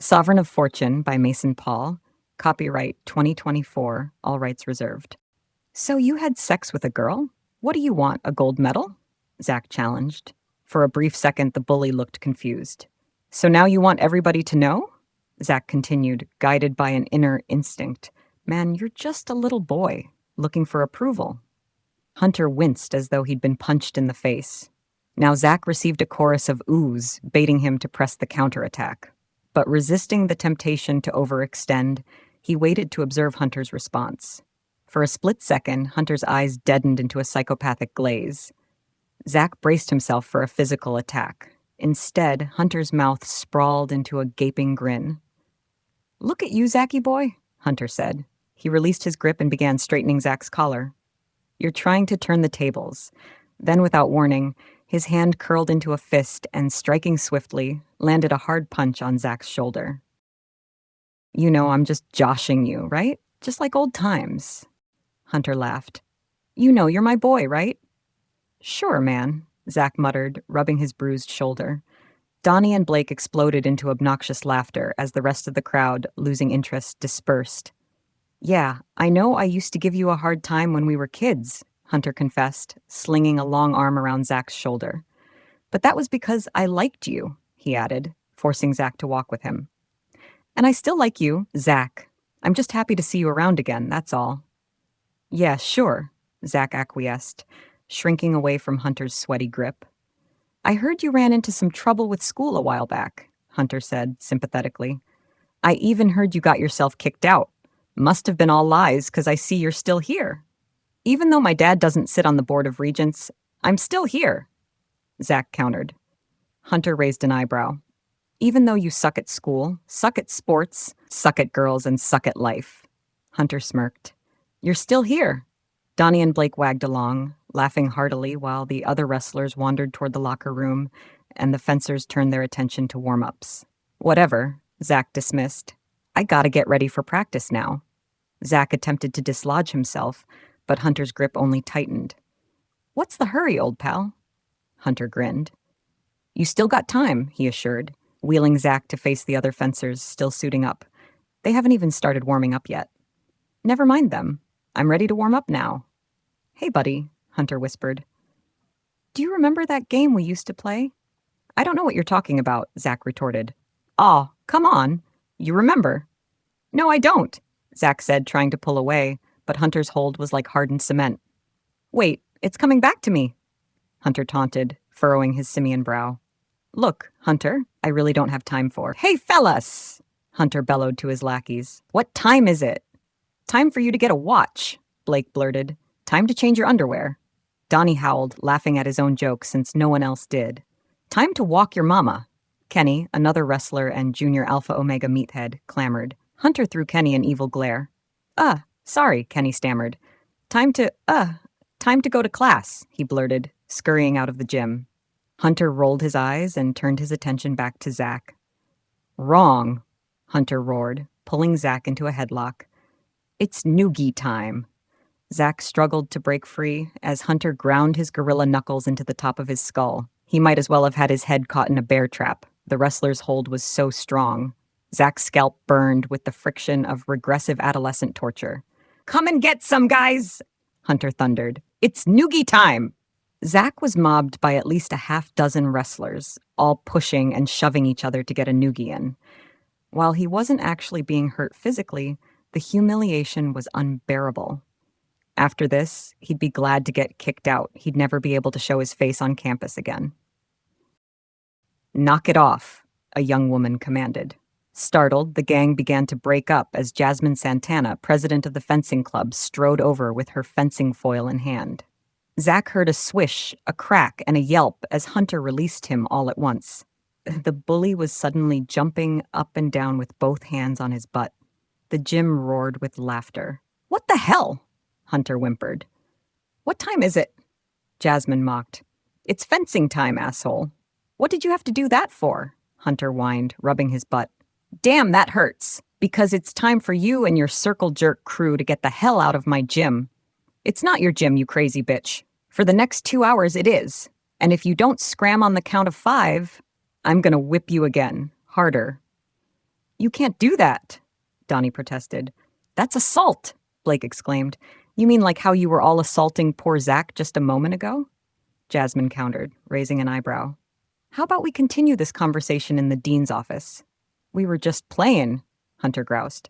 Sovereign of Fortune by Mason Paul. Copyright 2024, all rights reserved. So you had sex with a girl? What do you want, a gold medal? Zack challenged. For a brief second, the bully looked confused. So now you want everybody to know? Zack continued, guided by an inner instinct. Man, you're just a little boy, looking for approval. Hunter winced as though he'd been punched in the face. Now Zack received a chorus of oohs, baiting him to press the counterattack. But resisting the temptation to overextend, he waited to observe Hunter's response. For a split second, Hunter's eyes deadened into a psychopathic glaze. Zack braced himself for a physical attack. Instead, Hunter's mouth sprawled into a gaping grin. "Look at you, Zacky boy," Hunter said. He released his grip and began straightening Zack's collar. "You're trying to turn the tables." Then, without warning, his hand curled into a fist and, striking swiftly, landed a hard punch on Zack's shoulder. "You know, I'm just joshing you, right? Just like old times." Hunter laughed. "You know you're my boy, right?" "Sure, man," Zack muttered, rubbing his bruised shoulder. Donnie and Blake exploded into obnoxious laughter as the rest of the crowd, losing interest, dispersed. "Yeah, I know I used to give you a hard time when we were kids," Hunter confessed, slinging a long arm around Zack's shoulder. "But that was because I liked you," he added, forcing Zack to walk with him. "And I still like you, Zack. I'm just happy to see you around again, that's all." "Yeah, sure," Zack acquiesced, shrinking away from Hunter's sweaty grip. "I heard you ran into some trouble with school a while back," Hunter said, sympathetically. "I even heard you got yourself kicked out. Must have been all lies, 'cause I see you're still here. Even though my dad doesn't sit on the Board of Regents, I'm still here," Zack countered. Hunter raised an eyebrow. "Even though you suck at school, suck at sports, suck at girls, and suck at life." Hunter smirked. "You're still here." Donnie and Blake wagged along, laughing heartily while the other wrestlers wandered toward the locker room and the fencers turned their attention to warm-ups. "Whatever," Zack dismissed. "I gotta get ready for practice now." Zack attempted to dislodge himself, but Hunter's grip only tightened. "What's the hurry, old pal?" Hunter grinned. "You still got time," he assured, wheeling Zack to face the other fencers still suiting up. "They haven't even started warming up yet." "Never mind them. I'm ready to warm up now." "Hey, buddy," Hunter whispered. "Do you remember that game we used to play?" "I don't know what you're talking about," Zack retorted. "Aw, come on. You remember." "No, I don't," Zack said, trying to pull away, but Hunter's hold was like hardened cement. "Wait, it's coming back to me," Hunter taunted, furrowing his simian brow. "Look, Hunter, I really don't have time for—" "Hey, fellas!" Hunter bellowed to his lackeys. "What time is it?" "Time for you to get a watch," Blake blurted. "Time to change your underwear." Donnie howled, laughing at his own joke since no one else did. "Time to walk your mama," Kenny, another wrestler and junior Alpha Omega meathead, clamored. Hunter threw Kenny an evil glare. Sorry," Kenny stammered. Time to go to class," he blurted, scurrying out of the gym. Hunter rolled his eyes and turned his attention back to Zack. "Wrong," Hunter roared, pulling Zack into a headlock. "It's noogie time." Zack struggled to break free as Hunter ground his gorilla knuckles into the top of his skull. He might as well have had his head caught in a bear trap. The wrestler's hold was so strong. Zack's scalp burned with the friction of regressive adolescent torture. "Come and get some, guys!" Hunter thundered. "It's noogie time!" Zack was mobbed by at least a half-dozen wrestlers, all pushing and shoving each other to get a noogie in. While he wasn't actually being hurt physically, the humiliation was unbearable. After this, he'd be glad to get kicked out. He'd never be able to show his face on campus again. "Knock it off," a young woman commanded. Startled, the gang began to break up as Jasmine Santana, president of the fencing club, strode over with her fencing foil in hand. Zack heard a swish, a crack, and a yelp as Hunter released him all at once. The bully was suddenly jumping up and down with both hands on his butt. The gym roared with laughter. "What the hell?" Hunter whimpered. "What time is it?" Jasmine mocked. "It's fencing time, asshole." "What did you have to do that for?" Hunter whined, rubbing his butt. "Damn, that hurts. Because it's time for you and your circle jerk crew to get the hell out of my gym." "It's not your gym, you crazy bitch. For the next 2 hours it is. And if you don't scram on the count of 5, I'm gonna whip you again. Harder." You can't do that, Donnie protested. That's assault, Blake exclaimed. You mean like how you were all assaulting poor Zack just a moment ago? Jasmine countered, raising an eyebrow. How about we continue this conversation in the dean's office? We were just playing, Hunter groused.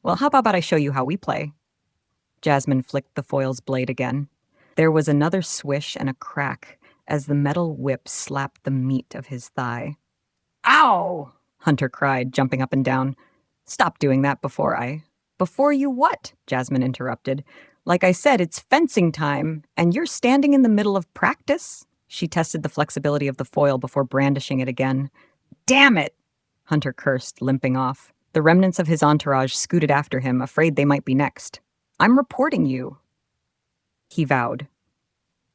Well, how about I show you how we play? Jasmine flicked the foil's blade again. There was another swish and a crack as the metal whip slapped the meat of his thigh. Ow! Hunter cried, jumping up and down. Stop doing that Before you what? Jasmine interrupted. Like I said, it's fencing time, and you're standing in the middle of practice. She tested the flexibility of the foil before brandishing it again. Damn it! Hunter cursed, limping off. The remnants of his entourage scooted after him, afraid they might be next. I'm reporting you, he vowed.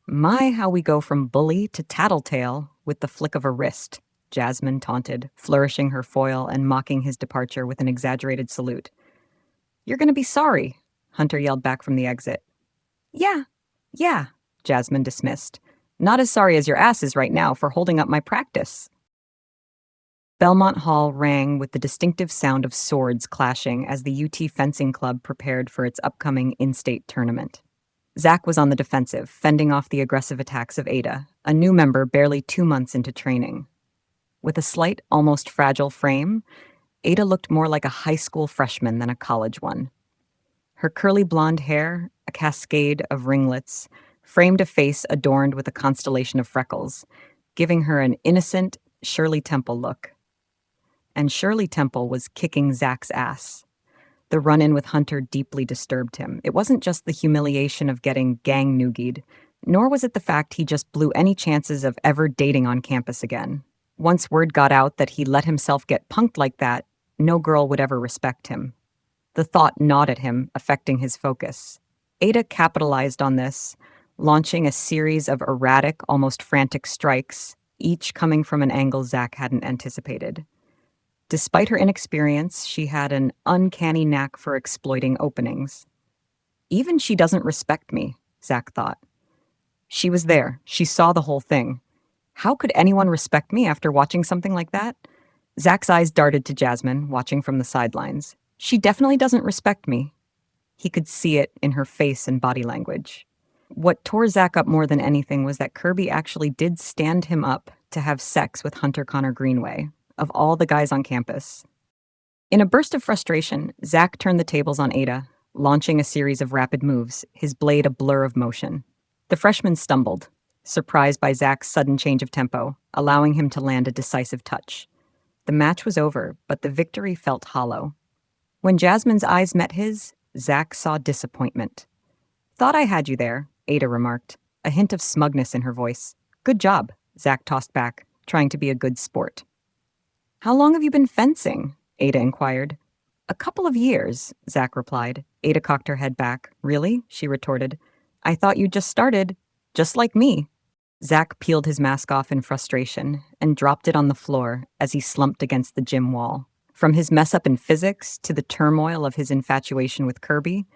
My, how we go from bully to tattletale with the flick of a wrist, Jasmine taunted, flourishing her foil and mocking his departure with an exaggerated salute. You're going to be sorry, Hunter yelled back from the exit. Yeah, Jasmine dismissed. Not as sorry as your ass is right now for holding up my practice. Belmont Hall rang with the distinctive sound of swords clashing as the UT Fencing Club prepared for its upcoming in-state tournament. Zack was on the defensive, fending off the aggressive attacks of Ada, a new member barely 2 months into training. With a slight, almost fragile frame, Ada looked more like a high school freshman than a college one. Her curly blonde hair, a cascade of ringlets, framed a face adorned with a constellation of freckles, giving her an innocent Shirley Temple look. And Shirley Temple was kicking Zack's ass. The run-in with Hunter deeply disturbed him. It wasn't just the humiliation of getting gang noogied, nor was it the fact he just blew any chances of ever dating on campus again. Once word got out that he let himself get punked like that, no girl would ever respect him. The thought gnawed at him, affecting his focus. Ada capitalized on this, launching a series of erratic, almost frantic strikes, each coming from an angle Zack hadn't anticipated. Despite her inexperience, she had an uncanny knack for exploiting openings. Even she doesn't respect me, Zack thought. She was there. She saw the whole thing. How could anyone respect me after watching something like that? Zack's eyes darted to Jasmine, watching from the sidelines. She definitely doesn't respect me. He could see it in her face and body language. What tore Zack up more than anything was that Kirby actually did stand him up to have sex with Hunter Connor Greenway, of all the guys on campus. In a burst of frustration, Zack turned the tables on Ada, launching a series of rapid moves, his blade a blur of motion. The freshman stumbled, surprised by Zack's sudden change of tempo, allowing him to land a decisive touch. The match was over, but the victory felt hollow. When Jasmine's eyes met his, Zack saw disappointment. Thought I had you there, Ada remarked, a hint of smugness in her voice. Good job, Zack tossed back, trying to be a good sport. How long have you been fencing? Ada inquired. A couple of years, Zack replied. Ada cocked her head back. Really? She retorted. I thought you just started, just like me. Zack peeled his mask off in frustration and dropped it on the floor as he slumped against the gym wall. From his mess-up in physics to the turmoil of his infatuation with Kirby,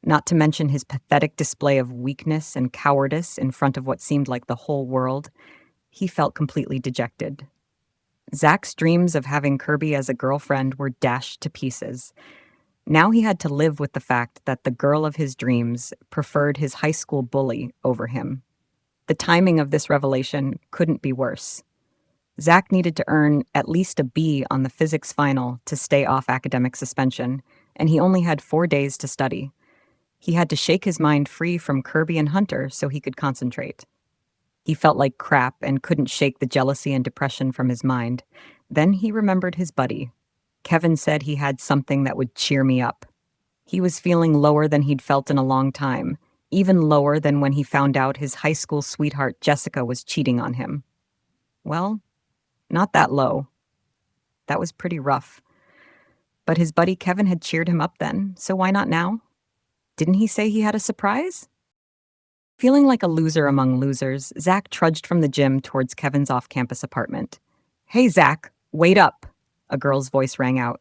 not to mention his pathetic display of weakness and cowardice in front of what seemed like the whole world, he felt completely dejected. Zack's dreams of having Kirby as a girlfriend were dashed to pieces. Now he had to live with the fact that the girl of his dreams preferred his high school bully over him. The timing of this revelation couldn't be worse. Zack needed to earn at least a B on the physics final to stay off academic suspension, and he only had 4 days to study. He had to shake his mind free from Kirby and Hunter so he could concentrate. He felt like crap and couldn't shake the jealousy and depression from his mind. Then he remembered his buddy. Kevin said he had something that would cheer me up. He was feeling lower than he'd felt in a long time, even lower than when he found out his high school sweetheart Jessica was cheating on him. Well, not that low. That was pretty rough. But his buddy Kevin had cheered him up then, so why not now? Didn't he say he had a surprise? Feeling like a loser among losers, Zack trudged from the gym towards Kevin's off-campus apartment. Hey, Zack, wait up, a girl's voice rang out.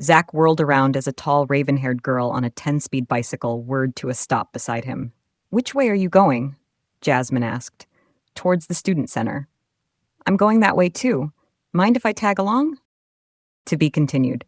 Zack whirled around as a tall, raven-haired girl on a 10-speed bicycle whirred to a stop beside him. Which way are you going? Jasmine asked. Towards the student center. I'm going that way too. Mind if I tag along? To be continued.